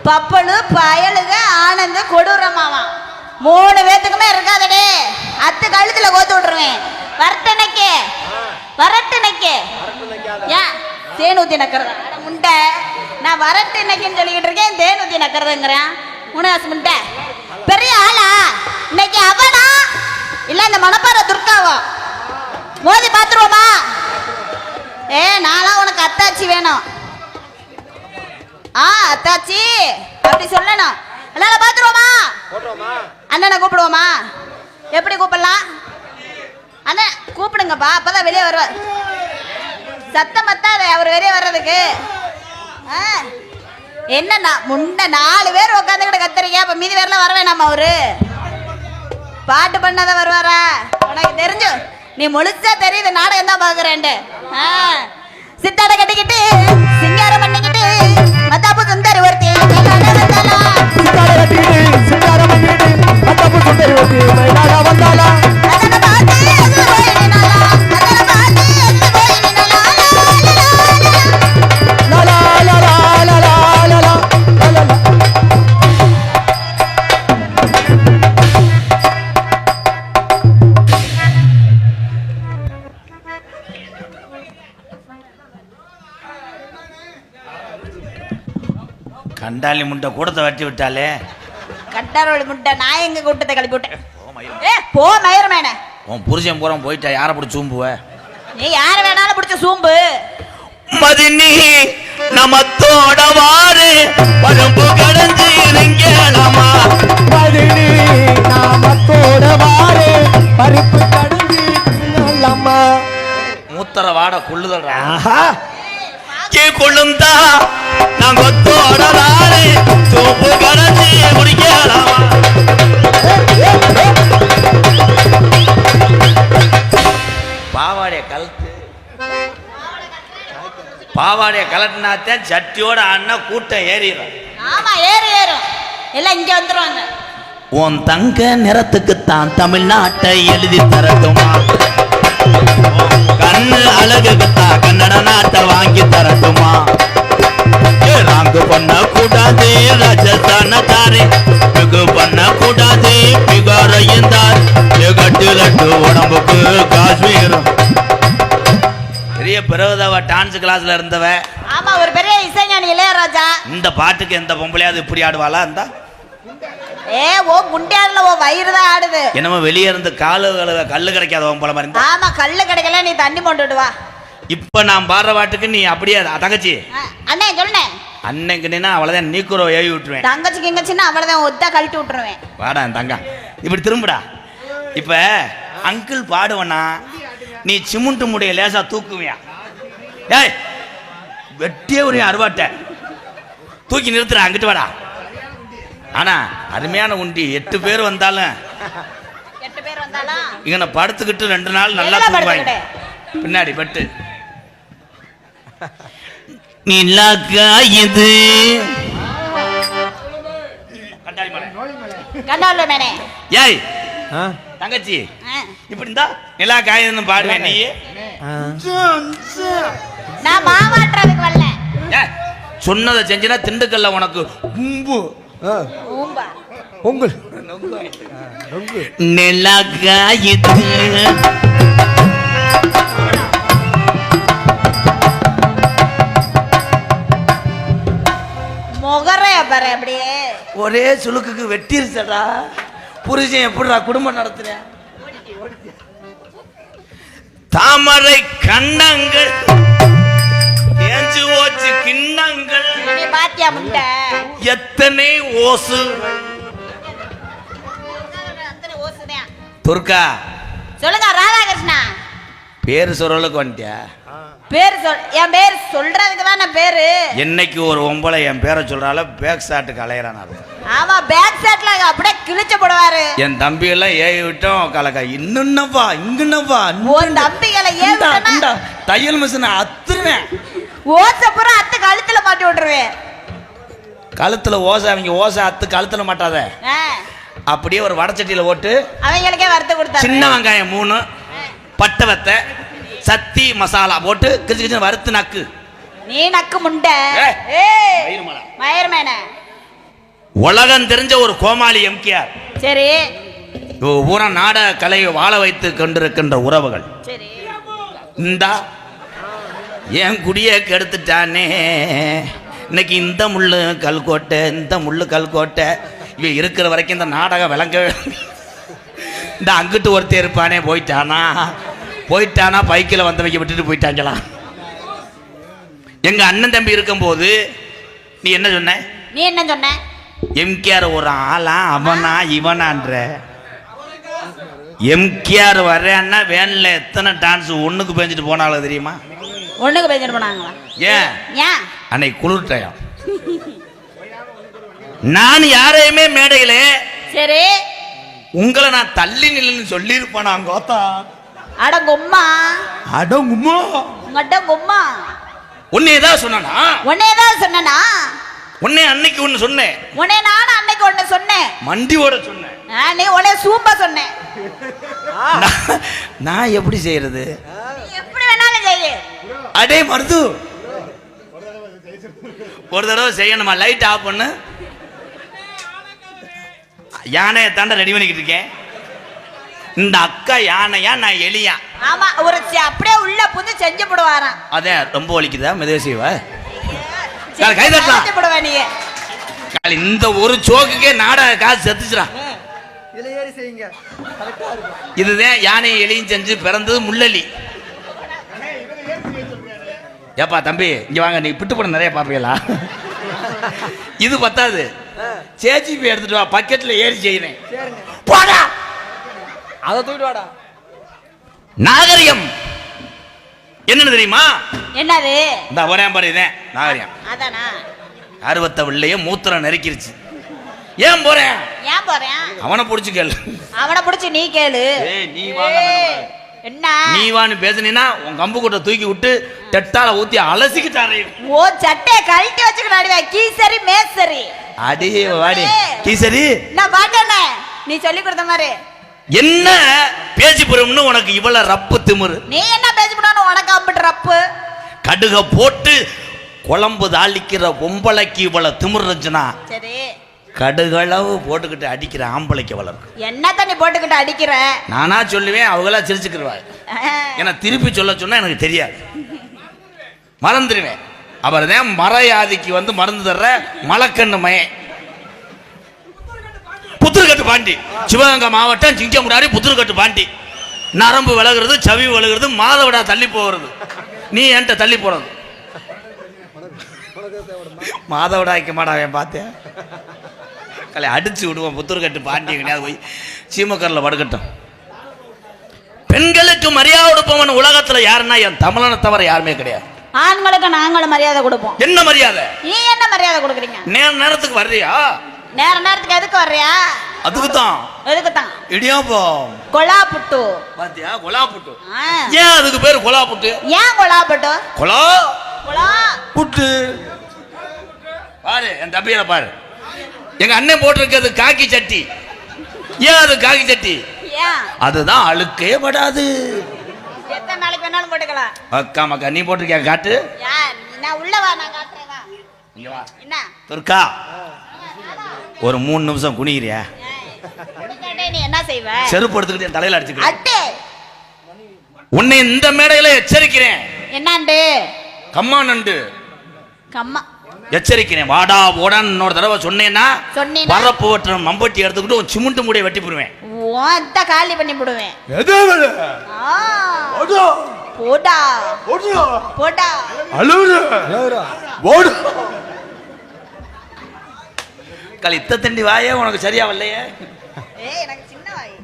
பப்பனு பயலுக ஆனந்த கொடூரமாவா 3 பேத்துக்குமே இருக்காதடே. அத்து கழுத்துல கோத்து விட்டுருவேன். வரட்டு ஏன் தேன் ஊத்தி நக்கிறதா முண்டை? நான் வரட்டு இன்னைக்குன்னு சொல்லிக்கிட்டு இருக்கேன், தேன் ஊத்தி நக்கிறதுங்கிறேன். முனகாசு முண்டை பெரிய ஆளா? இன்னைக்கு அவனா இல்ல இந்த மணப்பாறை துர்காவா? மோதி பாத்துருவோமா? நான்லாம் உனக்கு அத்தாச்சி வேணும். அத்தாச்சி அப்படி சொல்லணும். எல்லாரும் பாத்துருவோமா? அண்ணனை கூப்பிடுவோமா? எப்படி கூப்பிடலாம்? அண்ணன் கூப்பிடுங்கப்பா, அப்பதான் வெளியே வருவார். சத்தம் பத்தாத அவர் வெளியே வர்றதுக்கு. என்னன்னா முன்ன 4 பேர் உட்காந்துக்கிட்டு கத்துறீங்க, அப்ப மீதி பேர்லாம் வர வேணாமா? அவரு பாட்டு பண்ணாதான் வருவாரா? உனக்கு தெரிஞ்சு நீ முழுசா தெரியுது நாடகம் தான் பாக்குறேன்ட்டு. சித்தாட கட்டிக்கிட்டு சிங்காரம் பண்ணிக்கிட்டு மத்தாப்பு சுந்தரி ஒருத்தி கண்டாலி முட்டை கூட்டத்தை வெட்டி விட்டாலே. கட்டாரோட முட்டை நான் எங்க கூட்டத்தை கிளப்பி விட்டேன். போ மயிரமேன. உன் புருஷன் பூரா போயிட்டா யாரை பிடிச்சி சூம்புவ? நீ யாரை வேணாலும் பிடிச்ச சூம்பு. மதினி நமத்தோட வாரு பரம்பு கடந்து இருங்கேளமா. மதினி நமத்தோட வாரு பருப்பு கடந்து இருங்கேளமா. மூத்தர வாட கொள்ளுதல்றா. கே கொள்ளுந்தா நான் கொத்தோட வாரு சூப்பு கடந்து குடிக்கலாமா. பாவாடைய கலட்டினாத்தே சட்டியோட அண்ணா கூட்டம் ஏறிடும். ஆமா ஏறும் எல்லாம் இங்க வந்துருவாங்க. உன் தங்க நிறத்துக்குத்தான் தமிழ்நாட்டை எழுதி தரட்டுமா? கண்ணு அழகுக்குத்தான் கன்னட நாட்டை வாங்கி தரட்டுமா? ராங்கு பண்ண கூடாது ராஜஸ்தான தாரே, பிகு பண்ண கூடாது பிகாரையும் தார், கட்டு லட்டு உடம்புக்கு காஷ்மீர். பெரிய பிறகுதவ டான்ஸ் கிளாஸ்ல இருந்தவ. ஆமா ஒரு பெரிய இசைஞானி இளையராஜா. இந்த பாட்டுக்கு எந்த பொம்பளையாவது இப்படி ஆடுவாளா? இருந்தா ஓ குண்டியாடுல ஓ வயிறு தான் ஆடுது. என்னமோ வெளியே இருந்து கல்லு கிடைக்காத பொம்பளை மாதிரி. ஆமா கல்லு கிடைக்கல, நீ தண்ணி போட்டுட்டு வா. இப்ப நான் பாடுற பாட்டுக்கு நீ அப்படியே தங்கச்சி அண்ணே சொல்லுனேன். அன்னைக்குன்னா அவ்வளவுதான் நீக்குறோ ஏவி விட்டுருவேன். தங்கச்சிக்கு எங்கச்சின்னா அவ்வளவுதான் ஒத்தா கழட்டி விட்டுருவேன். வாடா தங்க இப்படி திரும்புடா. இப்ப அங்கிள் பாடுவனா நீ சிமுண்டு முடிய லேசா தூக்குவியா? ஏய் வெட்டியே ஒரு அருவாட்ட தூக்கி நிறுத்துற, அங்கிட்டு வாடா. ஆனா அருமையான உண்டி 8 பேர் வந்தாலும் இங்க படுத்துக்கிட்டு 2 நாள் நல்லா தூங்குவாங்க. பின்னாடி பட்டு நிலாக்காயுது ஏய் தங்கச்சி இப்படி இருந்தா நிலா காயுதுன்னு பாடுவேன். நீ நான் மாவாட்டுறதுக்கு வரல. சொன்னதை செஞ்சினா திண்டுக்கல்ல உனக்கு நிலா காயுது. அப்படியே ஒரே சுளுக்குக்கு வெட்டிருச்சடா. புருஷன் எப்படிடா குடும்பம் நடத்துற? தாமரை கண்ணங்கள் ஏஞ்சு ஓச்சு கிண்ணங்கள் பாத்தியா முட்டை எத்தனை ஓசு. துர்கா சொல்லுங்க. ராதாகிருஷ்ணா பேரு சொல்றதுக்கு வந்துட்டியா? பேர் என் பேர் சொல்றதுக்கு தான் நான் பேரு. என்னைக்கு ஒரு ஒம்பளை என் பேரை சொல்றால பேக் ஷாட்டுக்கு அலையறான். ஆமா பேக் ஷாட்ல அப்படியே கிழிச்சு போடுவாரு. என் தம்பி எல்லாம் ஏவி விட்டோம் கலக்கா. இன்னும்ப்பா இங்கன்னப்பா உன் தம்பிகளை ஏவி விட்டா தையல் மிஷினை அத்துருவேன். ஓசை பூரா அத்து கழுத்துல மாட்டி விட்டுருவேன். கழுத்துல ஓசை அவங்க ஓசை அத்து கழுத்துல மாட்டாத. அப்படியே ஒரு வடச்சட்டியில ஓட்டு அவங்களுக்கே வறுத்து கொடுத்தா. சின்ன வெங்காயம் 3 பட்டை வத்தை சத்தி மசாலா போட்டு கிச்சு கிச்சு வறுத்து நக்கு. நீ நக்கு முண்டை மயிர்மேன உலகம் தெரிஞ்ச ஒரு கோமாளி எம்கேஆர். சரி பூரா நாடக கலையை வாழ வைத்து கொண்டிருக்கின்ற உறவுகள். சரி இந்தா என் குடியை கெடுத்துட்டானே, இன்னைக்கு இந்த முள்ளு கல்கோட்டை, இந்த முள்ளு கல்கோட்டை, இவன் இருக்கிற வரைக்கும் இந்த நாடகம் விளங்கவே. இந்த அங்கிட்டு ஒருத்தர் இருப்பானே போயிட்டானா பைக்கில் வந்தவங்க விட்டுட்டு போயிட்டாங்களா. எங்க அண்ணன் தம்பி இருக்கும்போது நீ என்ன சொன்ன? நீ என்ன சொன்ன? எம்கேஆர் ஒரு ஆளா அவனா இவனான்ற. எம்கேஆர் வர்றேன்னா வேன்ல எத்தனை டான்ஸ் ஒண்ணுக்கு பேஞ்சிட்டு போனாலும் தெரியுமா? ஒண்ணுக்கு பேஞ்சிட்டு போனாங்களா? ஏன் ஏன் அன்னைக்கு குளிர்ட்டயம். நான் யாரையுமே மேடையில சரி உங்களை நான் தள்ளி நில்லுன்னு சொல்லியிருப்பேன். நான் கோத்தா அடங்கும்மா அடங்கும்மா அடங்கும்மா உன்னை ஏதாவது சொன்னா? உன்னை ஏதாவது சொன்னா? உன்னை அன்னைக்கு ஒண்ணு சொன்னேன். உன்னை நானும் அன்னைக்கு ஒண்ணு சொன்னேன். மண்டியோட சொன்னேன். நீ உன்னை சூப்பா சொன்னேன். நான் எப்படி செய்யறது? எப்படி வேணாலும் செய்ய. அடே மருது, ஒரு தடவை செய்யணுமா? லைட் ஆஃப் பண்ணு. யானையை தாண்ட ரெடி பண்ணிக்கிட்டு இருக்கேன். இந்த அக்கா யானையா நான் எலியா? ஆமா ஒரு அப்படியே உள்ள புந்து செஞ்சு போடுவாராம். அதே ரொம்ப வலிக்குதா? மெதுவே செய்வா கை தட்டலாம். இந்த ஒரு சோக்குக்கே நாடக காசு செத்துச்சுடா. இதுதான் யானை எலியும் செஞ்சு பிறந்தது முள்ளலி. ஏப்பா தம்பி இங்க வாங்க, நீ பிட்டு படம் நிறைய பாப்பீங்களா? இது பத்தாது, சேச்சி போய் எடுத்துட்டு வா, பக்கெட்ல ஏறி செய்யறேன். போடா அதை தூக்கிட்டு வாடா. நாகரிகம் என்னன்னு தெரியுமா? என்னது? இந்த ஒரே பாரு இதே நாகரிகம். அதானா? அறுபத்த வெள்ளைய மூத்திரம் நெருக்கிருச்சு. ஏன் போறேன்? ஏன் போறேன்? அவனை புடிச்சு கேளு. அவனை புடிச்சு நீ கேளு. நீ வாங்க. என்ன நீ வான்னு பேசுனீனா உன் கம்பு கூட்ட தூக்கி விட்டு டெட்டால ஊத்தி அலசிக்கிட்டாரே. ஓ சட்டைய கழட்டி வச்சுக்கிட்டாடிவா. கீசரி மேசரி அடி வாடி கீசரி. நான் பாட்டனே நீ சொல்லி கொடுத்த மாதிரி. என்ன பேசி போறோம்னு உனக்கு இவ்வளவு ரப்பு திமிரு? நீ என்ன பேசி போறோம்னு உனக்கு அப்படி ரப்பு? கடுக போட்டு குழம்பு தாளிக்கிற பொம்பளைக்கு இவ்வளவு திமிரு இருந்துச்சுன்னா, சரி கடுகளவு போட்டுக்கிட்டு அடிக்கிற ஆம்பளைக்கு வளர்க்கு. என்ன தண்ணி போட்டுக்கிட்டு அடிக்கிற? நானா சொல்லுவேன், அவங்களா சிரிச்சுக்கிடுவாங்க. ஏன்னா திருப்பி சொல்ல சொன்னா எனக்கு தெரியாது, மறந்துடுவேன். அவர் தான் மறையாதிக்கு வந்து மருந்து தர்ற மலக்கண்ணு மயன். புத்துருக்கட்டு பாண்டி, சிவகங்கை மாவட்டம் சிங்கமுடாரி புத்துருக்கட்டு பாண்டி. நரம்பு விலகுறது, சவி விலகுறது, மாதவிடா தள்ளி போகிறது. நீ என்கிட்ட தள்ளி போறது. மாதவிடா வைக்க மாட்டான் பார்த்தேன். கலை அடிச்சு விடுவோம். புத்துருக்கட்டு பாண்டி கிடையாது, போய் சீமக்கரில் படுக்கட்டும். பெண்களுக்கு மரியாதை கொடுப்பவன் உலகத்துல யாருன்னா என் தமிழனை தவிர யாருமே கிடையாது. ஆண்களுக்கு நாங்களும் மரியாதை கொடுப்போம். என்ன மரியாதை? நீ என்ன மரியாதை கொடுக்குறீங்க? நேரத்துக்கு வர்றியா? நேரத்துக்கு எதுக்கு வர்றியா? அதுக்கு தான். எதுக்கு தான்? இடியாப்பம் கொலா புட்டு. பாத்தியா? கொலா புட்டு. ஏன் அதுக்கு பேரு கொலா புட்டு? ஏன் கொலா புட்டு? கொலா கொலா புட்டு. பாரு என் தம்பியில பாரு, எங்க அண்ணன் போட்டிருக்கிறது காக்கி சட்டி. ஏன் அது காக்கி சட்டி? ஏன்? அதுதான் அழுக்கே படாது. எத்தனை நாளைக்கு வேணாலும் போட்டுக்கலாம். அக்கா மக்கா நீ போட்டிருக்கியா? காட்டு. நான் உள்ள வா, நான் காட்டுறேன் வா. இங்க வா. என்ன துர்கா, ஒரு 3 நிமிஷம் குனிகிறியா? நீ என்ன செய்வ? செருப்பு எடுத்துக்கிட்டு என் தலையில அடிச்சுக்க. அட்டே உன்னை இந்த மேடையில எச்சரிக்கிறேன். என்னண்டு? கம்மா நண்டு கம்மா எச்சரிக்கிறேன். வாடா போடான்னு இன்னொரு தடவை சொன்னேன்னா வரப்பு ஓட்டுற மம்பட்டி எடுத்துக்கிட்டு ஒரு சிமெண்ட் மூடையை வெட்டி போடுவேன். காலி பண்ணி போடுவேன். போடா போடா இத்த தண்டி வாயே உனக்கு சரியா வரலையே. எனக்கு சின்ன வாய்.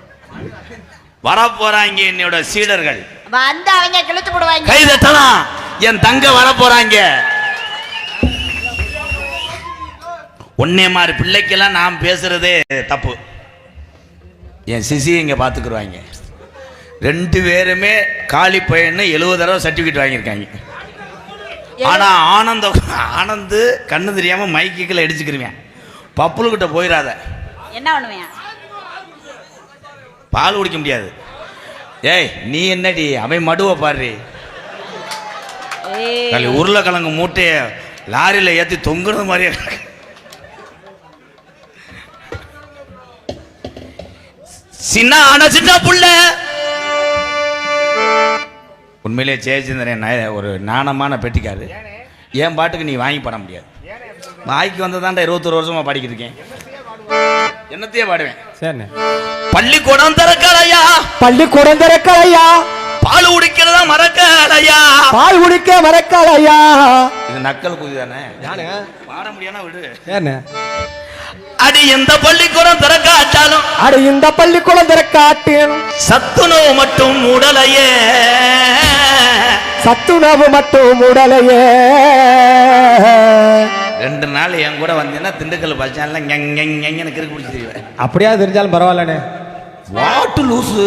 வரப்போறாங்க என்னோட சீடர்கள். வந்து அவங்க கிழிச்சு போடுவாங்க. கை தட்டலாம். என் தங்க வரப்போறாங்க. ஒன்னே மாதிரி பிள்ளைக்கெல்லாம் நான் பேசுறதே தப்பு. என் சிசி இங்க பாத்துக்குருவாங்க. 2 பேருமே காலி பையன்னு 70 தடவை சர்டிபிகேட் வாங்கியிருக்காங்க. ஆனா ஆனந்து கண்ணு தெரியாம மைக்குல அடிச்சுக்கிருவேன். பப்புலுக்கிட்ட போயிடாத. என்ன பண்ணுவேன்? பால் குடிக்க முடியாது. ஏய் நீ என்னடி அவன் மடுவை பாரு. உருளைக்கிழங்கு மூட்டைய லாரியில ஏத்தி தொங்குறது மாதிரியே. சின்ன புள்ள. உண்மையிலே ஜெயச்சந்திரன் ஒரு நாணமான பெட்டிக்காரு. என் பாட்டுக்கு நீ வாங்கி பாட முடியாது. வாய்க்கு வந்ததாண்டா 21 வருஷமா பாடிக்கிட்டு இருக்கேன். என்னத்தையே பாடுவேன். சரிண்ணே. பள்ளிக்கூடம் திறக்கலையா, பள்ளிக்கூடம் திறக்கலையா, பால் குடிக்கிறதா மறக்கலையா, பால் குடிக்க மறக்கலையா. இது நக்கல் குதி தானே. யானுங்க பாட முடியானா விடு. ஏண்ணே. அடி எந்த பள்ளிக்கூடம் திறக்காட்டாலும், அடி இந்த பள்ளிக்கூடம் திறக்காட்டியும் சத்துணவு மட்டும் உடலையே, சத்துணவு மட்டும் உடலையே. 2 நாள் என் கூட வந்தீங்கன்னா திண்டுக்கல் பஸ் ஸ்டாண்ட்ல கிறுக்கு பிடிச்சிருவேன். அப்படியா தெரிஞ்சாலும் பரவாயில்லண்ணே. வாட்டு லூசு,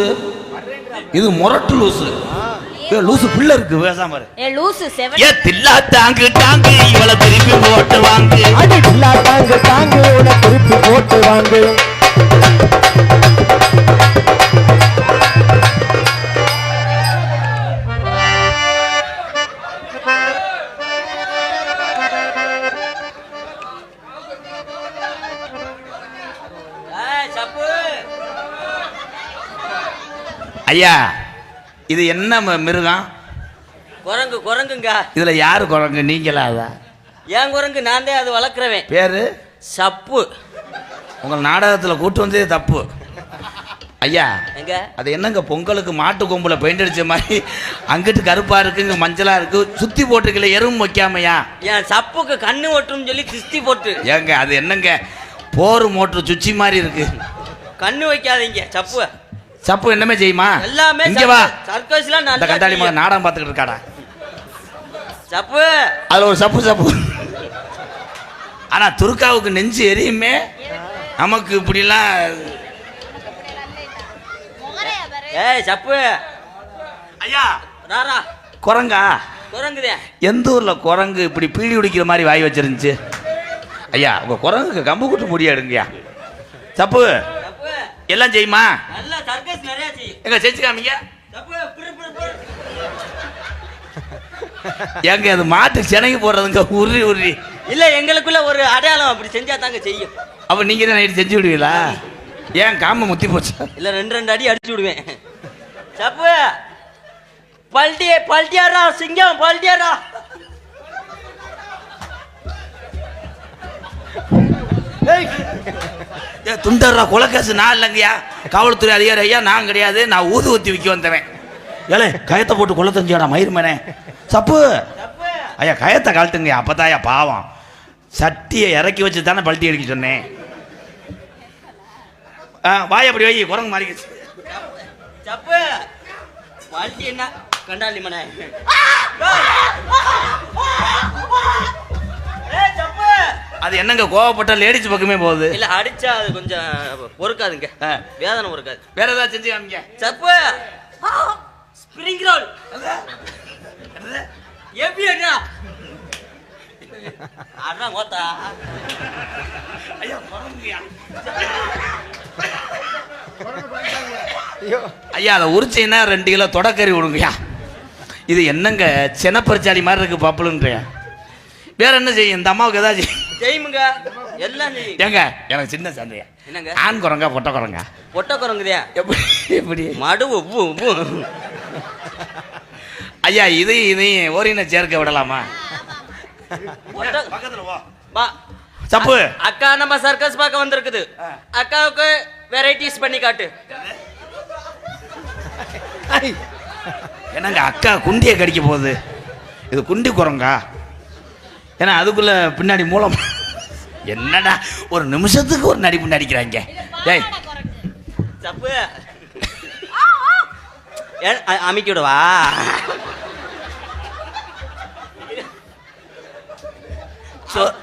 இது முரட்டு லூசு. லூசு பிள்ளை இருக்கு பேசாம பாரு. லூசு ஏ தில்லா தாங்கு தாங்கு இவளை திருப்பி போட்டு வாங்கு, அடி தில்லா தாங்கு தாங்கு இவளை திருப்பி போட்டு வாங்கு. ஐயா இது என்ன மிருகம்? குரங்கு. குரங்குங்க. இதுல யாரு குரங்கு? நீங்களா? அதா ஏன் குரங்கு? நான் தான் அது வளர்க்குறவேன். பேரு சப்பு. உங்கள் நாடகத்துல கூட்டு வந்ததே தப்பு. ஐயா எங்க அது என்னங்க பொங்கலுக்கு மாட்டு கொம்புல பெயிண்ட் அடிச்ச மாதிரி அங்கிட்டு கருப்பா இருக்கு, இங்க மஞ்சளா இருக்கு, சுத்தி போட்டுக்கல எறும்பு வைக்காமையா? என் சப்புக்கு கண்ணு ஒட்டும் சொல்லி திஸ்தி போட்டு. ஏங்க அது என்னங்க போர் மோட்டர் சுச்சி மாதிரி இருக்கு. கண்ணு வைக்காதீங்க. சப்பு சப்பு என்னமே செய்யுமா? எல்லாமே இங்க வா. சர்க்கஸ்லாம் அந்த நல்லா கண்டாளி தெரியும். நாடகம் பார்த்துக்கிட்டு இருக்காடா. சப்பு அதுல ஒரு சப்பு சப்பு. ஆனா துர்காவுக்கு நெஞ்சு எரியுமே. நமக்கு இப்படிலாம். ஏய் சப்பு. ஐயா ராரா குரங்கா? குரங்குதே. எந்த ஊர்ல குரங்கு இப்படி பீடி குடிக்கிற மாதிரி வாய் வச்சிருந்துச்சு? ஐயா உங்க குரங்குக்கு கம்பு கூட்டு முடியாடுங்கய்யா. சப்பு சப்பு எல்லாம் செய்யுமா? நல்லா சர்க்கஸ் நிறைய செய்யும். எங்க செஞ்சு காமிங்க. சப்பு பிரு பிரு பிரு. ஏங்க அது மாட்டு சினைக்கு போடுறதுங்க உருளி உருளி. இல்ல எங்களுக்குள்ள ஒரு அடையாளம் அப்படி செஞ்சா தாங்க செய்யும். அப்ப நீங்க தான் நைட்டு செஞ்சு விடுவீங்களா? ஏன் காம முத்தி போச்சு? இல்ல 2 அடி அடிச்சு விடுவேன். சப்பு பல்ட்டியாரா சிங்கம் பல்ட்டியாரா. துண்டர்ரா கொலைக்காசு நான் இல்லைங்கய்யா. காவல்துறை அதிகாரி ஐயா நான் கிடையாது. நான் ஊது ஊத்தி விற்க வந்தவன். ஏலே கயத்தை போட்டு கொலை தெரிஞ்சாடா மயிர்மேனே. சப்பு ஐயா கயத்தை கழட்டுங்க. அப்பதாயா பாவம். சட்டியை இறக்கி வச்சு தானே பல்ட்டி அடிக்க சொன்னேன். வாய் அப்படி வை குரங்கு மாறிக்கிச்சு. சப்பு பல்ட்டி என்ன கண்டாளி மனே. அது என்னங்க கோவப்பட்ட லேடிஸ் பக்கமே போகுது. இல்ல அடிச்சா அது கொஞ்சம் பொறுக்காதுங்க. வேதனை பொறுக்காது. வேற ஏதாவது செஞ்சு காமிங்க. சப்பு ஸ்ப்ரிங் ரோல் எப்படி அண்ணா அண்ணா மோத்தா. ஐயா குரங்குயா. ஐயா அதை உரிச்சைன்னா 2 கிலோ தொடக்கறி விடுங்கய்யா. இது என்னங்க செனப்பரிச்சாடி மாதிரி இருக்கு பப்புலுன்றியா? வேற என்ன செய்யும் இந்த அம்மாவுக்கு? ஏதாவது செய்யுங்க எல்லாம் செய்யும். ஏங்க எனக்கு சின்ன சந்தேகம். என்னங்க? ஆண் குரங்கா பொட்டை குரங்கா? பொட்டை குரங்குதே. எப்படி எப்படி மடு ஐயா இதையும் ஓரின சேர்க்க விடலாமா? பக்கத்துல வா. சப்பு அக்கா நம்ம சர்க்கஸ் பார்க்க வந்திருக்குது. அக்காவுக்கு வெரைட்டிஸ் பண்ணி காட்டு. என்னங்க அக்கா குண்டியை கடிக்க போகுது. இது குண்டி குரங்கா? ஏன்னா அதுக்குள்ள பின்னாடி மூலம் என்னடா ஒரு நிமிஷத்துக்கு ஒரு நடிப்பு நடிக்கிறாங்க. டேய் சப்பு அமைக்கி விடவா?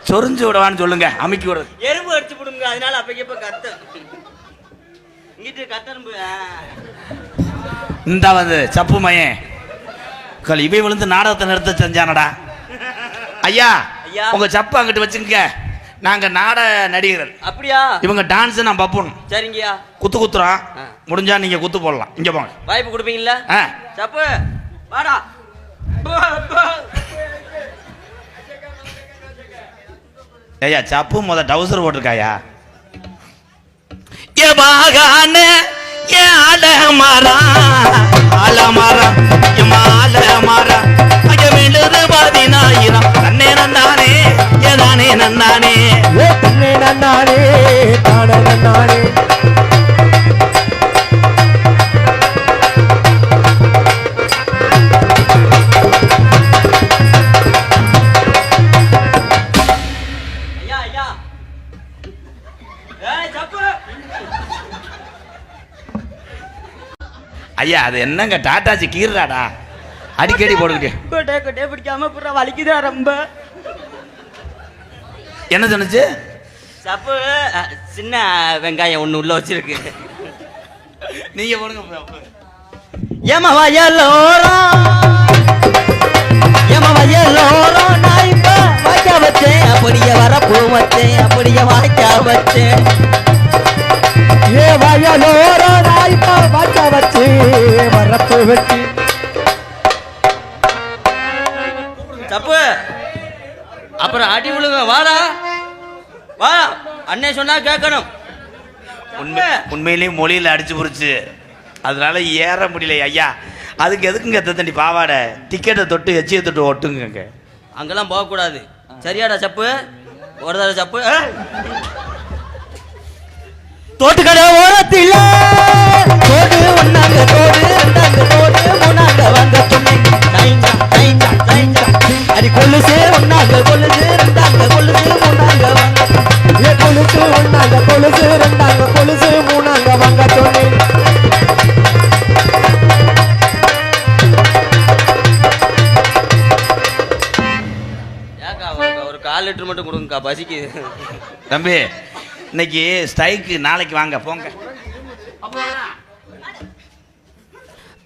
சொரிஞ்சு விடவான்னு சொல்லுங்க. அமைக்கி விடுறது எறும்பு அடிச்சு விடுங்க. அதனால அப்ப கத்து இங்கிட்டு கத்தரும்பு. இந்த வந்து சப்பு மையன் இவை விழுந்து நாடகத்தை நிறுத்த செஞ்சானடா. ஐயா உங்க சப்பு அங்கிட்டு வச்சுங்க. நாங்க நாடக நடிகர்கள். அப்படியா? இவங்க டான்ஸ் நான் பப்புன். சரிங்கய்யா. குத்து குத்துறோம். முடிஞ்சா நீங்க குத்து போடலாம். இங்க போங்க. வாய்ப்பு கொடுப்பீங்களா? சப்பு வாடா. ஐயா சப்பு டவுசர் போட்டிருக்காயா? ஏ மகானே இங்கே ஆலமரம் எம்மாலமரம் அங்கே விழுது 10000 தன்னே நன்னானே ஏதானே நன்னானே ஏ தன்னே நன்னானே தானே நன்னானே ஐயா ஐயா ஏய் சப்பு ஐயா அது என்னங்க டாட்டாச்சி கீர்றாடா அடிக்கடி போட்டுக்கிட்டே கொட்டை கொட்டை பிடிக்காம புற வலிக்குதா ரொம்ப என்ன சொன்னுச்சு சப்பு சின்ன வெங்காயம் ஒண்ணு உள்ள வச்சிருக்கு நீங்க போடுங்க ஏமா வயலோரம் நான் இப்ப வாய்க்க வச்சேன் அப்படியே வரப்பூ வச்சேன் அப்படியே வாய்க்க வச்சேன் ஏ வயலோர நாய்ப்பா வாச்ச வச்சு வரப்பு வச்சு தப்பு அப்புறம் அடி விழுங்க வாடா வா அண்ணே சொன்னா கேட்கணும் உண்மையிலேயே மொழியில அடிச்சு புரிச்சு அதனால ஏற முடியல ஐயா அதுக்கு எதுக்குங்க தண்டி பாவாடை டிக்கெட்டை தொட்டு எச்சியை தொட்டு ஒட்டுங்க அங்கெல்லாம் போகக்கூடாது சரியாடா சப்பு ஒரு தடவை சப்பு தோட்டுக்கடை ஓரத்தில் தோடு ஒன்னாங்க தோடு ரெண்டாங்க தோடு மூணாங்க வாங்க சொன்னீங்க அடி கொலுசு ஒன்னாங்க கொலுசு ரெண்டாங்க கொலுசு மூணாங்க வாங்க ஏ கொலுசு ஒன்னாங்க கொலுசு ரெண்டாங்க கொலுசு மூணாங்க வாங்க சொன்னேன் ஏக்கா ஒரு 1/4 லிட்டர் மட்டும் கொடுங்கக்கா பசிக்குது தம்பி இன்னைக்கு ஸ்ட்ரைக்கு நாளைக்கு வாங்க போங்க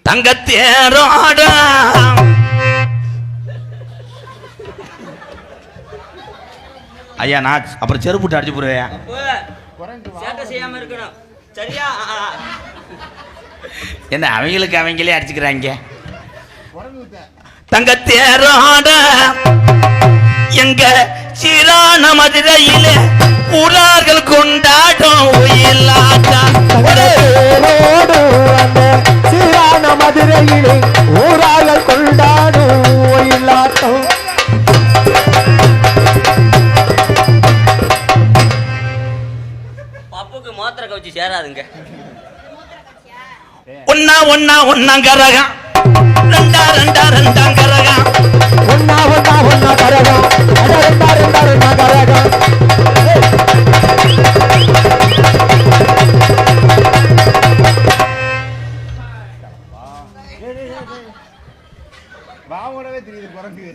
தங்கத்தேரோட ஐயா நான் அப்புறம் செருப்புட்டு அடிச்சு போடுவேன் சேட்டை செய்யாம இருக்கணும் சரியா என்ன அவங்களுக்கு அவங்களே அடிச்சுக்கிறாங்க தங்கத்தேரோட எங்க சீரான மதுரையில ஊரார்கள் கொண்டாடும் ஒயிலாட்டம் தங்கத்தேரோடு அந்த சீரான மதுரையிலே ஊரார்கள் கொண்டாடும் ஒயிலாட்டம் பப்புக்கு மாத்திரை கவச்சு சேராதுங்க ஒன்னாங்கரகம் ரெண்டாங்கரகம் ஒன்னா கரகம் ரெண்டா கரகம்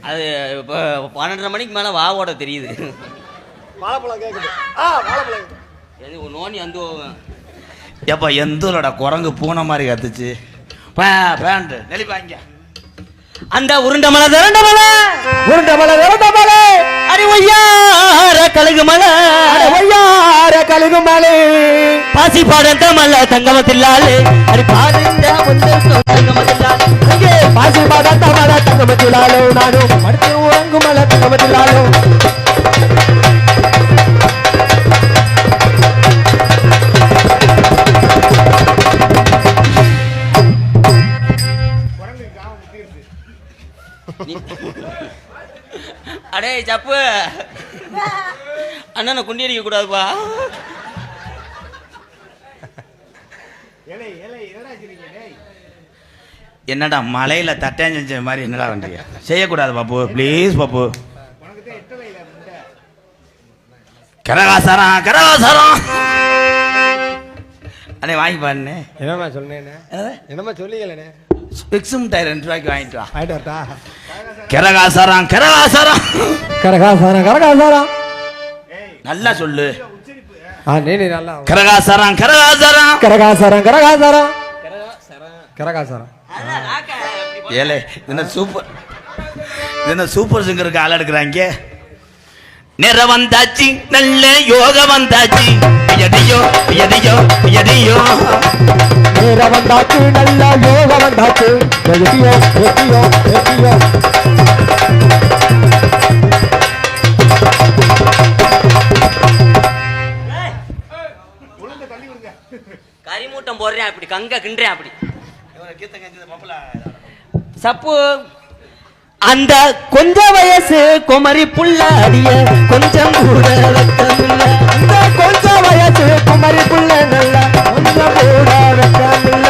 அது இப்போ 12:30 மணிக்கு மேல வாவோட தெரியுது வாழைப்பழம் கேக்குது ஒரு நோனி வந்து எப்ப எந்தோட குரங்கு பூனை மாதிரி கத்துச்சு பேண்ட் நெளிப்பாங்க அந்த உருண்டை மலை திரண்ட மலை அடி ஒய்யார கழுகு மலை ஒய்யார கழுகு மலை பாசி பாடந்த மலை தங்கமத்தில்லாலே அடி பாடுந்த தங்கமத்தில்லாலே பாசி பாடந்த மலை தங்கமத்திலாலோ நானும் அடுத்து உறங்கு மலை தங்கமத்திலாலோ அடே சப்பு அண்ணனை குண்டி அடிக்க கூடாதுப்பா என்னடா மலையில தட்டையம் செஞ்ச மாதிரி என்னடா வண்டியா செய்யக்கூடாது பாப்பு ப்ளீஸ் பாப்பு கரகாசாரம் அண்ணே வாங்கி பாருண்ணே என்னம்மா சொன்னேண்ணே என்னம்மா சொல்லிங்களே பிக்ஸும் டயர் 2 ரூபாய்க்கு வாங்கிட்டு வா ஆயிட்டு வரட்டா கரகாசாரம் கரகாசாரம் நல்லா சொல்லு நீ நல்லா கரகாசாரம் ஏலே என்ன சூப்பர் சிங்கருக்கு ஆள் எடுக்கிறாங்க நிற வந்தாச்சு நல்ல யோக வந்தாச்சு எதையோ நேர வந்தாச்சு நல்ல யோக வந்தாச்சு எட்டியோ கரிமூட்டம் போடுறேன் அப்படி கங்க எங்க கிண்டேன் அப்படி சப்பு அந்த கொஞ்ச வயசு குமரி புள்ள அடிய கொஞ்சம் கூட வெக்கமில்ல. அந்த கொஞ்ச வயசு குமரி புள்ள நல்ல கொஞ்சம் கூட வெக்கமில்ல.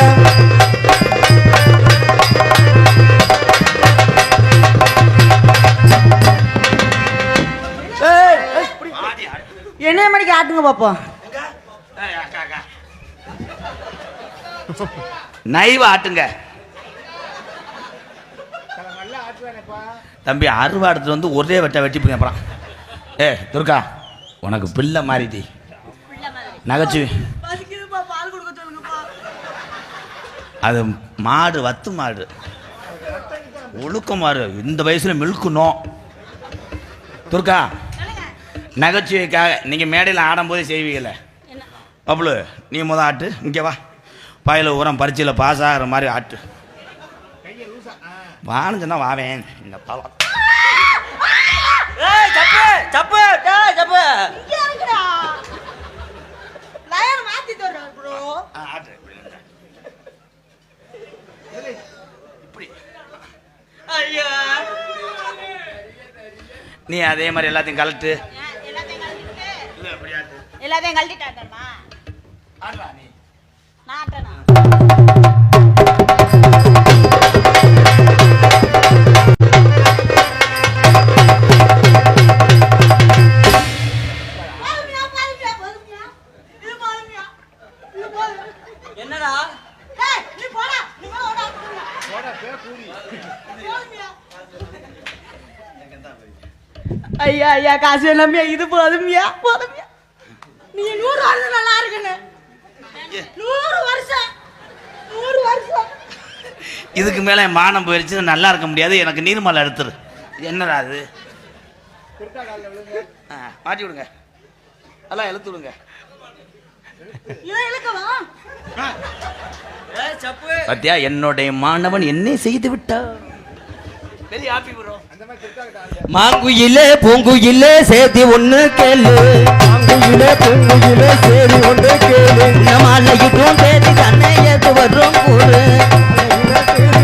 என்ன மணிக்கு ஆட்டுங்க பாப்போம். நைவா ஆட்டுங்க தம்பி. அறுவாடத்துல வந்து ஒரே வெட்ட வெட்டி போய் அப்புறம் துர்கா உனக்கு பிள்ளை மாறிடி நகைச்சுவை. அது மாடு வத்து மாடு ஒழுக்க மாடு இந்த வயசுல மில்கணும். துர்கா நகைச்சுவைக்காக நீங்கள் மேடையில் ஆடும்போதே செய்வீங்கல்ல அவ்வளோ நீ முதல் ஆட்டு. இங்கே வா பாயில் உரம் பரீட்சையில் பாஸ் ஆகிற மாதிரி ஆட்டு. வான்னு சொன்னா வாவேன் இந்த பாவம். சப்பு சப்பு நீ அதே மாதிரி எல்லாத்தையும் கலட்டு எல்லாத்தையும் கழட்டிட்டாட்டமா நீ நாட்டனா என்னடா ஐயா ஐயா காசு எல்லாமே இது போதுமியா போதுமியா. நீ 100 வருஷம் நல்லா இருக்குன்னு 100 வருஷம் இதுக்கு மேலே மானம் போயிடுச்சு நல்லா இருக்க முடியாது. எனக்கு நீர்மலை எடுத்துரு. என்னடா அது மாட்டி விடுங்க எல்லாம் இழுத்து விடுங்க. பத்தியா என்னுடைய மாணவன் என்னை செய்து விட்டா பெரிய ஹாப்பி ப்ரோ. மாங்குயிலே பூங்குயிலே சேதி ஒண்ணு கேளு. மாங்குயிலே பூங்குயிலே சேதி ஒண்ணு கேளு. நம்மளையிட்டும் தேதி கண்ணே எது வரும் கூறு.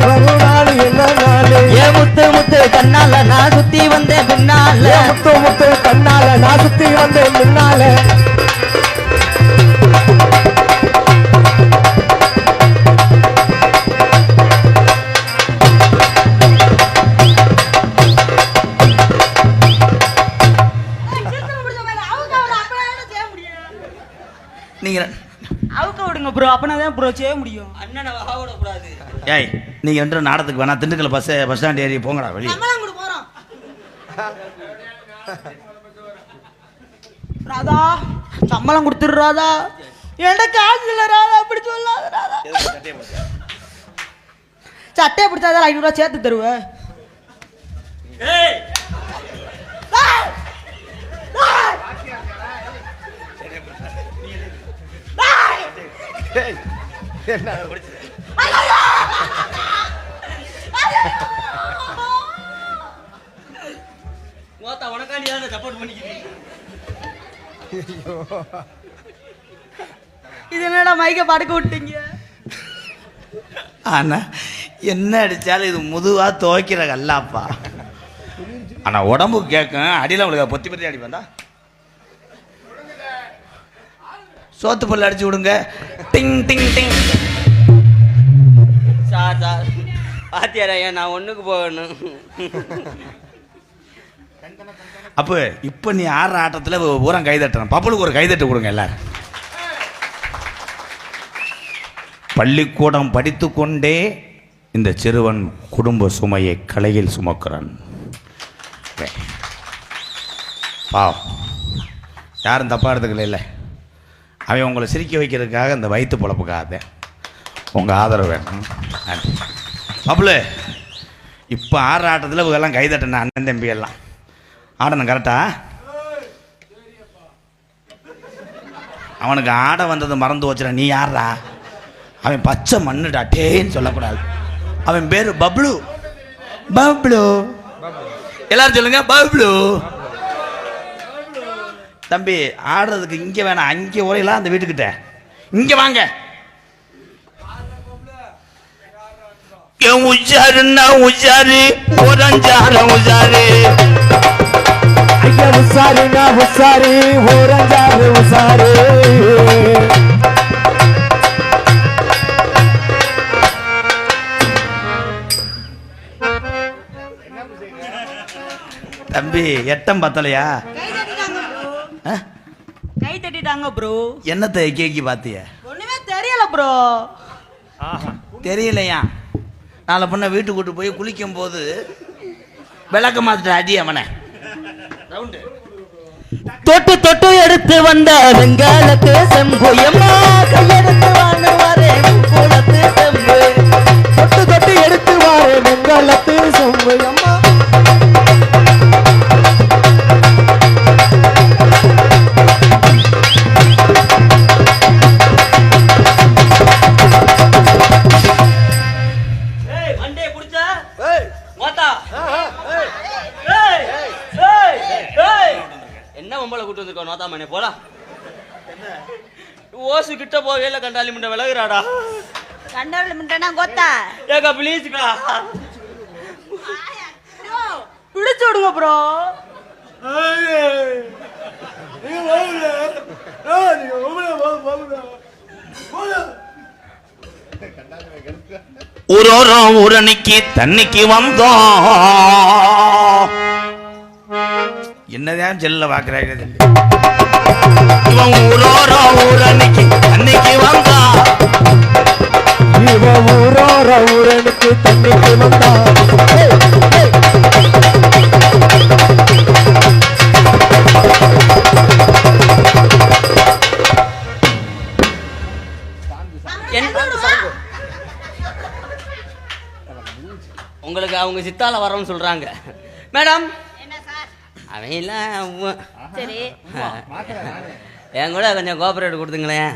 வரும் நாள் என்ன நாள். ஏ முத்து முத்து கண்ணால நான் சுத்தி வந்தேன் பின்னால. முத்து முத்து கண்ணால நான் சுத்தி வந்தேன் முன்னால. நீங்க அவுக்க விடுங்க ப்ரோ அப்பனாதான் ப்ரோ செய்ய முடியும். அண்ணனை வா விட கூடாது. ஏய் நீங்க ரெண்டு நாடத்துக்கு வேணா திண்டுக்கல் பஸ் ஸ்டாண்ட் ஏறி போங்கடா வெளியே. சம்பளம் கொடு போறோம். ராதா சம்பளம் கொடுத்துரு ராதா. என்கிட்ட காசு இல்ல ராதா அப்படி சொல்லாத ராதா. சட்டையை பிடிச்சாதான் 500 ரூபா சேர்த்து தருவேன். உனக்காண்டி சப்போர்ட் பண்ணிக்கிறேன். இது என்னடா மைக்க படுக்க விட்டீங்க. ஆனா என்ன அடிச்சாலும் இது முதுவா துவைக்கிற கல்லாப்பா. ஆனா உடம்பு கேட்கும். அடியில் உங்களுக்கு பொத்தி பொத்தி அடி வந்தா சோத்து பல்ல அடிச்சு விடுங்க. டிங் டிங் டிங். சார் சார் பாத்தியாரா நான் ஒண்ணுக்கு போகணும். அப்போ இப்போ நீ ஆடுற ஆட்டத்தில் ஊரம் கைதட்டுறேன். பப்பலுக்கு ஒரு கைதட்டு கொடுங்க எல்லாரும். பள்ளிக்கூடம் படித்து கொண்டே இந்த சிறுவன் குடும்ப சுமையை கலையில் சுமக்கிறான். பாவம் யாரும் தப்பாக எடுத்துக்கல. இல்லை அவன் உங்களை சிரிக்க வைக்கிறதுக்காக இந்த வயிற்று பொழப்புக்காக உங்கள் ஆதரவு வேணும். பப்புலு இப்போ ஆடுற ஆட்டத்தில் இவங்கெல்லாம் கைதட்டின அண்ணன் தம்பி எல்லாம் ஆடணும் கரெக்டா? அவனுக்கு ஆட வந்தது மறந்து வச்சுற. நீ யாரா? அவன் பச்சை மண்ணுடா டேன்னு சொல்லக்கூடாது. அவன் பேர் பப்ளு. பப்ளு எல்லாரும் சொல்லுங்க பப்ளு. தம்பி ஆடுறதுக்கு இங்கே வேணாம். அங்கே ஓரையெல்லாம் அந்த வீட்டுக்கிட்ட இங்கே வாங்க. என் உஷாருன்னா உஷாரு ஓரஞ்சாரம் உஷாரு ஐயா உசாரினா உசாரி ஓரஞ்சாறு உசாரு தம்பி எட்டம் பத்தலையா கை தட்டிட்டாங்க ப்ரோ. என்னத்தை கேக்கி பாத்திய ஒண்ணுமே தெரியல ப்ரோ. தெரியலையா நாளை பொண்ணை வீட்டுக்கு கூட்டு போய் குளிக்கும் போது விளக்க மாத்திட்ட அடி அவனை தொட்டு தொட்டு எடுத்து வந்த வெங்காலத்து செம்பு எம்மா கையெடுத்து வாங்குவாரே குளத்து செம்பு தொட்டு தொட்டு எடுத்து வாரே வெங்காலத்து சொம்பு அம்மா என்ன மம்பளை கூட்டு வந்துருக்கோம் நோத்தா மணி போலாம் ஓசு கிட்ட போவே இல்ல கண்டாலி முண்டை விலகுறாடா கண்டவள முண்டனா கோத்தா ஏக்கா ப்ளீஸ்க்கா பிடிச்சு விடுங்க ப்ரோ. ஊரோரம் ஊரணிக்கு தண்ணிக்கு வந்தோம் என்னதான் செல்ல பாக்குறாங்க இவன் ஊரோரம் ஊரணிக்கு தண்ணிக்கு வந்தான் இவ ஊரோர ஊரனுக்கு தண்ணிக்கு வந்தா உங்களுக்கு அவங்க சித்தால வரோம்னு சொல்றாங்க மேடம். என்ன சார்? அவன் சரி. என் கூட கொஞ்சம் கோஆபரேட் கொடுத்துங்களேன்.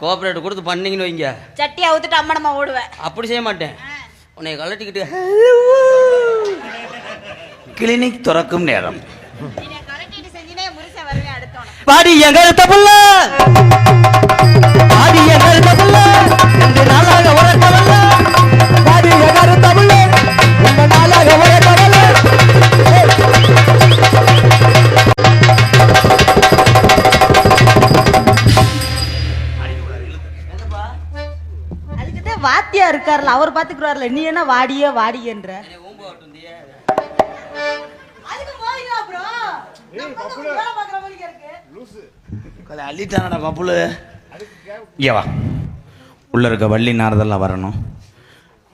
கோஆபரேட் கொடுத்து பண்ணீங்கன்னு வைங்க சட்டியை ஊத்துட்டு அம்மனமா ஓடுவேன். அப்படி செய்ய மாட்டேன். உன்னை கலட்டிக்கிட்டு கிளினிக் திறக்கும் நேரம் நீங்க கலட்டிட்டு செஞ்சினே முரிச வருவேன் அடுத்தோன. பாடி எங்கள் தப்புள்ள பாடி எங்கள் தப்புள்ள 2 நாளாக உறக்கவல்ல பாடி எகாரு தமிழ் ரொம்ப நாளாக ஒரே கவலை அதுக்குதான் வாத்தியா இருக்காருல அவர் பாத்துக்குறாருல நீ என்ன வாடியே வாடியன்ற. அதுக்கு போறீங்களா ப்ரோ? வேலை பார்க்குற மாதிரி இருக்கு. அள்ளிட்டானடா பப்புளு இங்கே வா உள்ள இருக்க வள்ளி நாரதெல்லாம் வரணும்.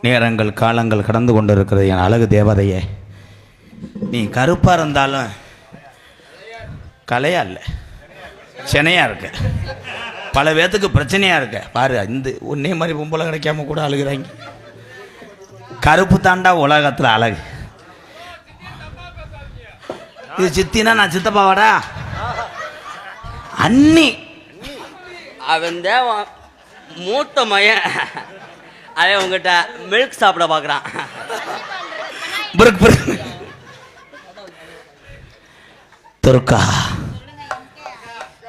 நேரங்கள் காலங்கள் கடந்து கொண்டு இருக்கிறது என் அழகு தேவதையே. நீ கருப்பாக இருந்தாலும் கலையா இல்லை சென்னையாக இருக்க. பல பேர்த்துக்கு பிரச்சனையாக இருக்க. பாரு இந்த ஒன்னே மாதிரி பொம்பளை கிடைக்காம கூட அழுகுறாங்க. கருப்பு தாண்டா உலகத்தில் அழகு. இது சித்தினா நான் சித்தப்பாவாடா அண்ணி. அவன் தேவன் மூத்த மயன். அவன் உங்ககிட்ட மில்க் சாப்பிட பார்க்குறான். துர்கா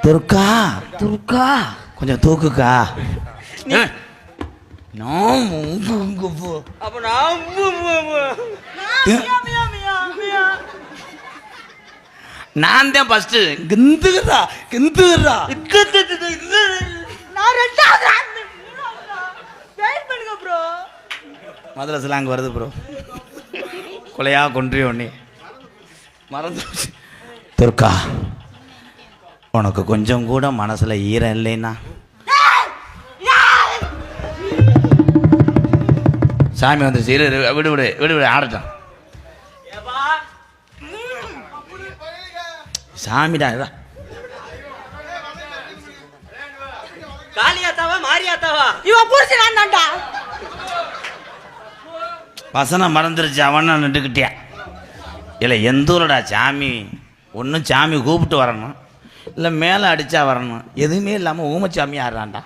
துர்கா துர்கா கொஞ்சம் தூக்குக்கா. அப்ப நான் நான் தான் ஃபர்ஸ்ட் கிந்துகிறா கிந்துகிறா நான் ரெண்டாவது வெயிட் பண்ணுங்க ப்ரோ. மதுரை ஸ்லாங் வருது ப்ரோ. கொலையா கொன்றிய உடனே மறந்து துர்கா உனக்கு கொஞ்சம் கூட மனசுல ஈரம் இல்லைன்னா சாமி வந்து சீரு விடு விடு விடு விடு ஆடட்டும். சாமிடா இதான் காளியாத்தாவா மாரியாத்தாவா இவன் புரிச்சு தான்டா. வசனம் மறந்துருச்சு. அவனா நின்றுக்கிட்டியா இல்லை எந்த ஊரடா சாமி? ஒன்றும் சாமி கூப்பிட்டு வரணும் இல்லை மேலே அடித்தா வரணும். எதுவுமே இல்லாமல் ஊமச்சாமி ஆடுறான்டா.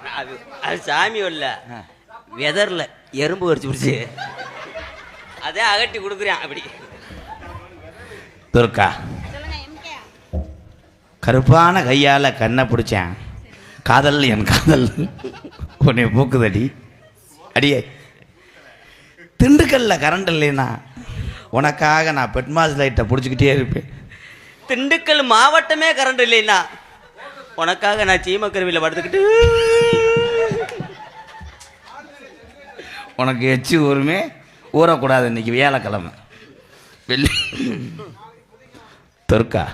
அது சாமி இல்லை வெதர்ல எறும்பு வரிச்சு பிடிச்சி அதே அகட்டி கொடுக்குறேன். அப்படி துர்கா கருப்பான கையால் கண்ணை பிடிச்சேன். காதல் என் காதல் உன்னை பூக்குதடி அடியே. திண்டுக்கல்ல கரண்ட் இல்லைன்னா உனக்காக நான் பெட்மாஸ் லைட்டை பிடிச்சிக்கிட்டே இருப்பேன். திண்டுக்கல் மாவட்டமே கரண்ட் இல்லைன்னா உனக்காக நான் சீமக்கருவியில் படுத்துக்கிட்டு உனக்கு எச்சு ஊருமே ஊறக்கூடாது. இன்னைக்கு வியாழக்கிழமை வெள்ளி தொற்கா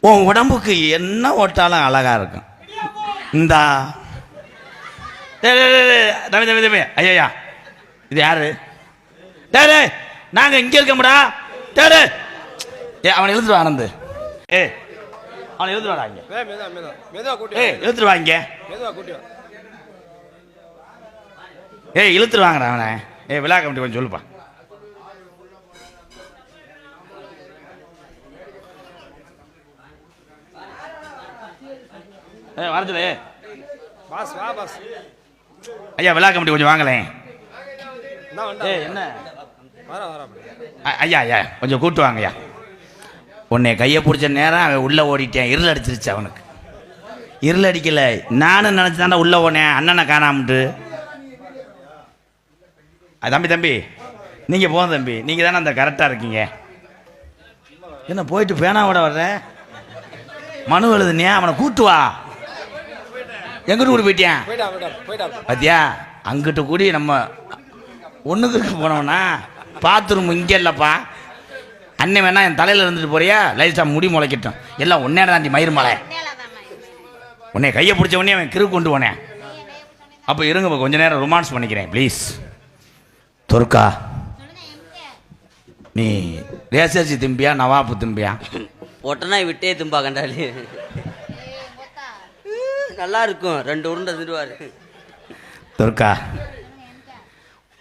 உன் உடம்புக்கு என்ன ஓட்டாலும் அழகா இருக்கும். இந்தா தம்பி தம்பி தம்பி ஐயா இது யாரு? டே நாங்க இங்க இருக்கோம்டா. டே அவனை இழுத்துட்டு ஆனந்து. அவனை இழுத்துட்டு வாடா இங்க. இழுத்துட்டு வாங்க. இழுத்துட்டு வாங்கடா அவனை. விழா கமிட்டி கொஞ்சம் சொல்லுப்பா. வரதுல ஐயா விழா கமிட்டி கொஞ்சம் வாங்கலேன். என்ன ஐயா ஐயா கொஞ்சம் கூட்டு வாங்க ஐயா. உன்னை கையை பிடிச்ச நேரம் அவன் உள்ளே ஓடிட்டேன். இருள் அடிச்சிருச்சு அவனுக்கு. இருள் அடிக்கல, நானும் நினச்சி தாண்டா உள்ளே ஓனேன் அண்ணனை காணாமட்டு. தம்பி தம்பி நீங்கள் போங்க தம்பி, நீங்கள் தானே அந்த கரெக்டாக இருக்கீங்க. என்ன போயிட்டு பேனாவோட வர்ற மனு எழுதுனியா? அவனை கூட்டு வா. எங்கிட்ட கூடி போயிட்டேன் பாத்தியா? அங்கிட்ட கூடி நம்ம ஒன்றுக்கு போனோம்னா பாத்ரூம் இங்கே இல்லைப்பா. அண்ணன் வேணா என் தலையில் இருந்துட்டு போறியா? லைட்டாக முடி முளைக்கட்டும். எல்லாம் உன்னேட தாண்டி மயிர் மலை. உன்னை கையை பிடிச்ச உடனே அவன் கிரு கொண்டு போனேன். அப்போ இருங்க கொஞ்ச நேரம் ரொமான்ஸ் பண்ணிக்கிறேன் ப்ளீஸ். தொற்கா நீ ரேசர்ச்சி திம்பியா நவாப்பு திம்பியா? ஒட்டனா விட்டே திம்பா கண்டாலி நல்லா இருக்கும். 2 உருண்டை திடுவாரு. தொற்கா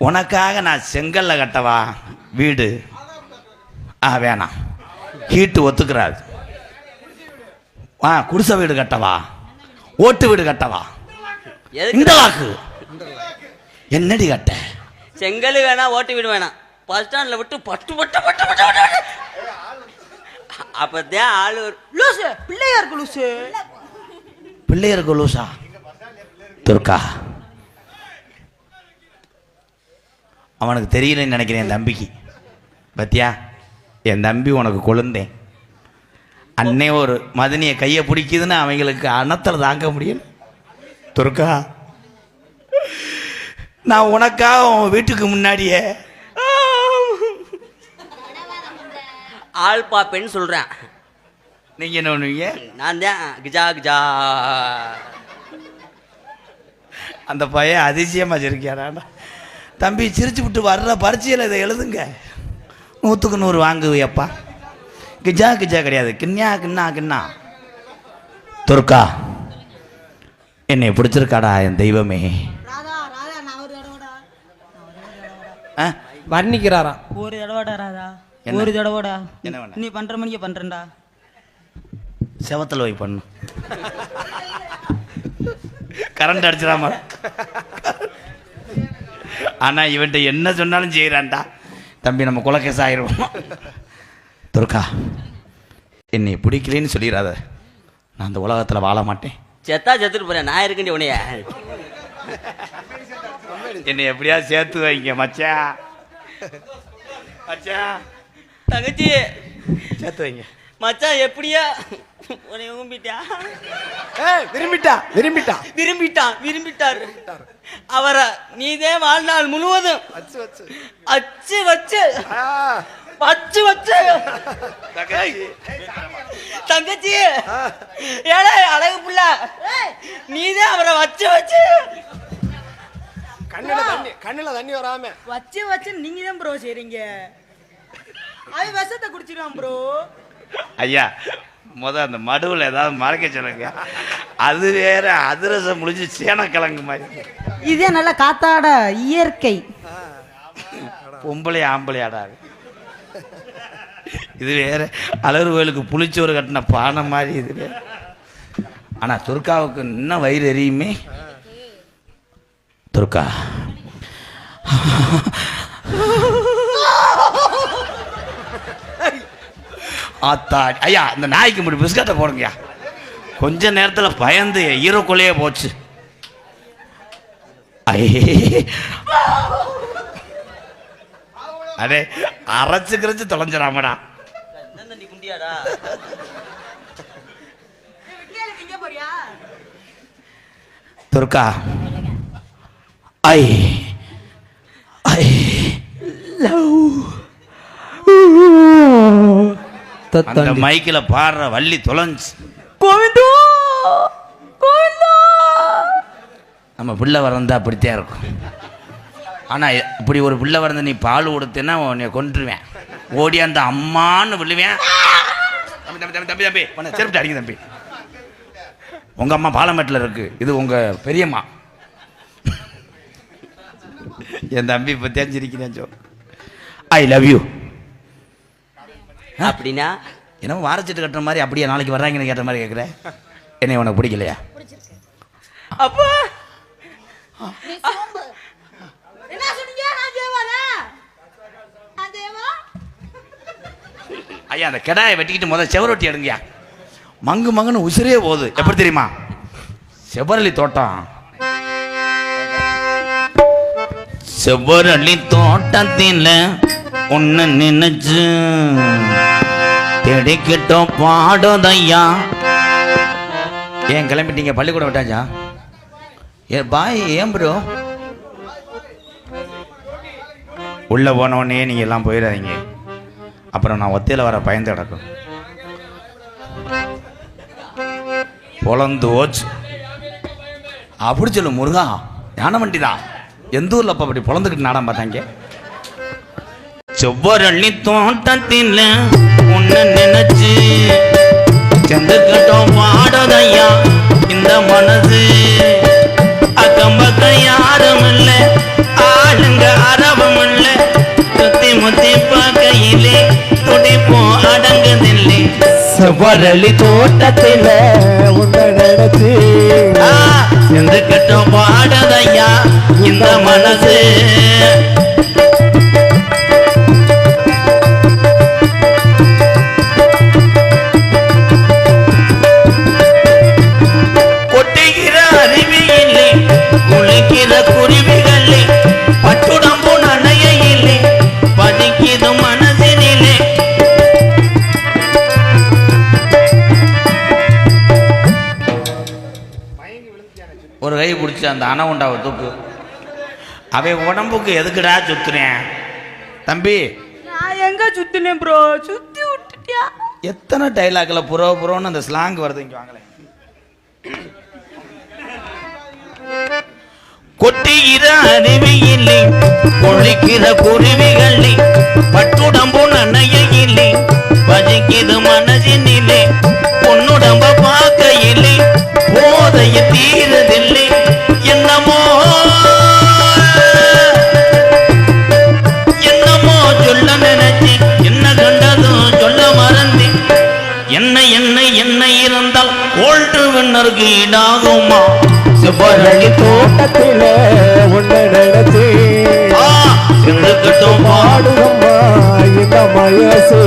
உனக்காக நான் செங்கல்ல கட்டவா வீடு? வேணாம், ஹீட்டு ஒத்துக்கிறாது. குடிசை வீடு கட்டவா? ஓட்டு வீடு கட்டவா? இந்த வாக்கு என்னடி கட்ட? செங்கல் வேணாம், ஓட்டு வீடு வேணாம். பஸ் ஸ்டாண்ட்ல விட்டு பட்டு பட்டு பட்டு பட்டு அப்பதான் ஆளு லூசு பிள்ளையாருக்கு லூசு பிள்ளையாருக்கு லூசா? துர்கா அவனுக்கு தெரியலன்னு நினைக்கிறேன் என் தம்பிக்கு. பத்தியா என் தம்பி உனக்கு கொழுந்தேன். அன்னை ஒரு மதனியை கையை பிடிக்குதுன்னு அவங்களுக்கு அணத்தில் தாங்க முடியல. துர்கா நான் உனக்காக உன் வீட்டுக்கு முன்னாடியே ஆள் பாப்பேன்னு சொல்றேன். நீங்க என்ன பண்ணுவீங்க? நான் தான் கிஜா கிஜா. அந்த பையன் அதிசயமா சிரிக்காராடா. தம்பி சிரிச்சு விட்டு வர்ற பரீட்சையில் இதை எழுதுங்க. 100க்கு 100 வாங்குவியப்பா. கிஜா கிஜா கிடையாது, கிண்ணா கிண்ணா கிண்ணா. துர்கா என்னை பிடிச்சிருக்காடா என் தெய்வமே. வர்ணிக்கிறாரா? ஒரு தடவைடா ராதா, ஒரு தடவைடா. என்ன வேணா நீ பண்ற மணிக்கு பண்றேன்டா. செவத்தில் போய் பண்ணு. கரண்ட் அடிச்சிடாம. ஆனா இவன்ட்ட என்ன சொன்னாலும் செய்யறான்டா. தம்பி நம்ம குலக்கேச ஆயிரும். துர்கா என்னை பிடிக்கலன்னு சொல்லிடாத. நான் அந்த உலகத்துல வாழ மாட்டேன். செத்தா செத்துட்டு போறேன். நான் இருக்கேன் உனைய. என்னை எப்படியா சேர்த்து வைங்க மச்சா. மச்சா தங்கச்சி சேர்த்து வைங்க. மச்சான் எப்படியா உன்னை விரும்பிட்டா? விரும்பிட்டார். அவரை நீதே வாழ்நாள் முழுவதும் அச்சு வச்சு தங்கச்சி ஏழை அழகு புள்ள நீதே அவரை வச்சு கண்ணுல தண்ணி வராம வச்சு நீங்க தான் ப்ரோ செய்றீங்க. அது விஷத்தை குடிச்சிருவான் ப்ரோ. ஐயா அந்த மடுவில் ஏதாவது மறைக்க சொல்லுங்க. அது வேற அதிரசம் முடிஞ்சு சேனக்கிழங்கு மாதிரி. இதே நல்ல காத்தாட இயற்கை. பொம்பளை ஆம்பளை ஆடாது. இது வேற அழகு கோயிலுக்கு புளிச்சோறு கட்டின பானை மாதிரி இது வேற. ஆனா துர்காவுக்கு இன்னும் வயிறு எரியுமே. துர்கா ஆத்தா ஐயா இந்த நாய்க்கு முடி பிஸ்கட்டை போடுங்கய்யா. கொஞ்ச நேரத்தில் பயந்து ஈரோக்குள்ளேயே போச்சு. அடே அரைச்சு கிரைச்சு தொலைஞ்சிடாமடா. நீ குண்டியாடா? துர்கா, ஐ ஐ லவ். அந்த மைக்கில் பாடுற வள்ளி தொலைஞ்சு. கோவிந்தோ கோவிந்தோ. நம்ம பிள்ளை வரந்தா அப்படித்தான் இருக்கும். ஆனால் இப்படி ஒரு பிள்ளை வரந்த நீ பால் கொடுத்தேன்னா உன்னை கொன்றுவேன். ஓடி அந்த அம்மான்னு விழுவேன். தம்பி தம்பி தம்பி தம்பி தம்பி செருப்பிட்டு அடிங்க தம்பி. உங்கள் அம்மா பாலமேட்டில் இருக்கு, இது உங்கள் பெரியம்மா. என் தம்பி இப்போ தெரிஞ்சிருக்கிறேன். ஜோ ஐ லவ் யூ. அப்படின்னா என்ன வாரச்சிட்டு கட்டுற மாதிரி அப்படியே நாளைக்கு வர்றாங்கன்னு கேட்ட மாதிரி கேட்குறேன். என்னை உனக்கு பிடிக்கலையா? அப்பா என்ன சொன்னீங்க? நான் தேவானா? நான் தேவா? ஐயா அந்த கிடாயை வெட்டிக்கிட்டு முதல்ல செவரொட்டி எடுங்கயா. மங்கு மங்குன்னு உசிரே போகுது. எப்படி தெரியுமா? செவ்வரளி தோட்டம். செவ்வரளி தோட்டத்தில் ஒன்னு நினைச்சு தேடிக்கிட்டோம் பாடுதையா. ஏன் கிளம்பிட்டீங்க? பள்ளிக்கூடம் விட்டாச்சா? ஏ பாய், ஏன் ப்ரோ? உள்ள போனோடனே நீங்க எல்லாம் போயிடாதீங்க, அப்புறம் நான் ஒத்தையில் வர பயந்து கிடக்கும். பொழந்து ஓச்சு அப்படி சொல்லு முருகா. ஞான வண்டி தான். எந்த ஊர்ல அப்ப அப்படி பொழந்துக்கிட்டு நாடம் பார்த்தாங்க. செவ்வரளி தோட்டத்தில் ஒன்னு நினைச்சு செந்துக்கிட்டோம் பாடுதையா இந்த மனசு. அக்கம் பக்கம் யாரும் இல்லை, ஆளுங்க அரவம் இல்லை. சுத்தி முத்தி பார்க்கையிலே துடிப்போம் அடங்குதில்லை. செவ்வரளி தோட்டத்தில் உன்னை நினைச்சு செந்துக்கிட்டோம் பாடுதையா இந்த மனசு. கொட்டுகிற அருவியில்லை, குளிக்கிற குருவிகளே, பட்டுடம்பு நனையில்லை, பதிக்கிது மனதினிலே. ஒரு கை பிடிச்சி அந்த அணவுண்டாவை தூக்கு. அவன் உடம்புக்கு எதுக்குடா சுத்துறேன் தம்பி? நான் எங்க சுத்தினேன் ப்ரோ? சுத்தி விட்டுட்டியா? எத்தனை டைலாக்ல புறோ புறோன்னு அந்த ஸ்லாங் வருது. இங்க வாங்கல. கொட்டுகிற அருவியில்லை, கொள்ளிக்கிற குருவிகளே, பட்டுடம்பு நனையில்லை, பஜிக்கிது மனதினிலே. பொன்னுடம்ப பார்க்கையில்லை, போதைய தீரதில்லை. என்னமோ என்னமோ சொல்ல நினைச்சி என்ன கண்டதும் சொல்ல மறந்தி. என்ன என்ன என்ன இருந்தால் ஓல்டு விண்ணருக்கு ஈடாகுமா? செவ்வரளி தோட்டத்தில் உன்னை நினைச்சு செந்துக்கிட்டோம் பாடுகம்மா இந்த மயசு.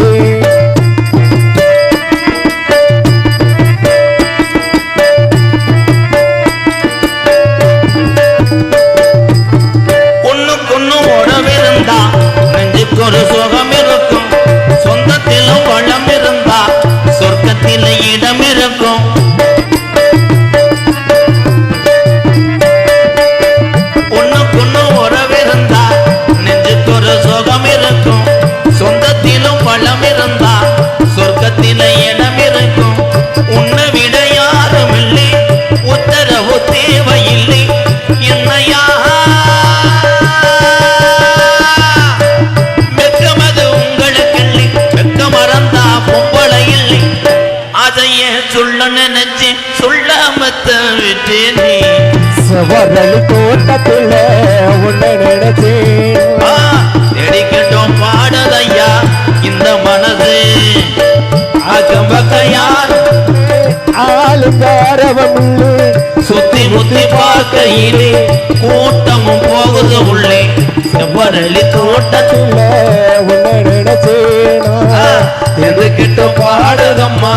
ஒண்ணுக்கொன்னு உறவிருந்தா நெஞ்சுக்கு ஒரு சுகம் இருக்கும். சொந்தத்திலும் வளம் இருந்தா சொர்க்கத்தில இடம் இருக்கும். ஒண்ணுக்கொன்னு உறவிருந்தா நெஞ்சுக்கு ஒரு சுகம் இருக்கும். சொந்தத்திலும் வளம் இருந்தா சொர்க்கத்தில இடம் இருக்கும். உன்னை விட யாரும் இல்லை, உத்தரவு தேவையில்லை. என்னையா வெக்கமது உங்களுக்கு இல்லை, வெக்க மறந்தா பொம்பளை இல்லை. அதைய சொல்ல நினைச்சு சொல்லாமத்த விட்டேனே. செவ்வரளி தோட்டத்தில் உன்னை நினைச்சு தேடிக்கிட்டோம் பாடுதையா இந்த மனசு. அக்கம் பக்கம் யார் ஆளுங்காரவம் சுத்தி முத்தி பார்க்கையிலே கூட்டமும் போகுது உள்ளே. செவ்வரளி தோட்டத்தில் உன்னை நினைச்சேனா எதுக்கிட்ட பாடுதம்மா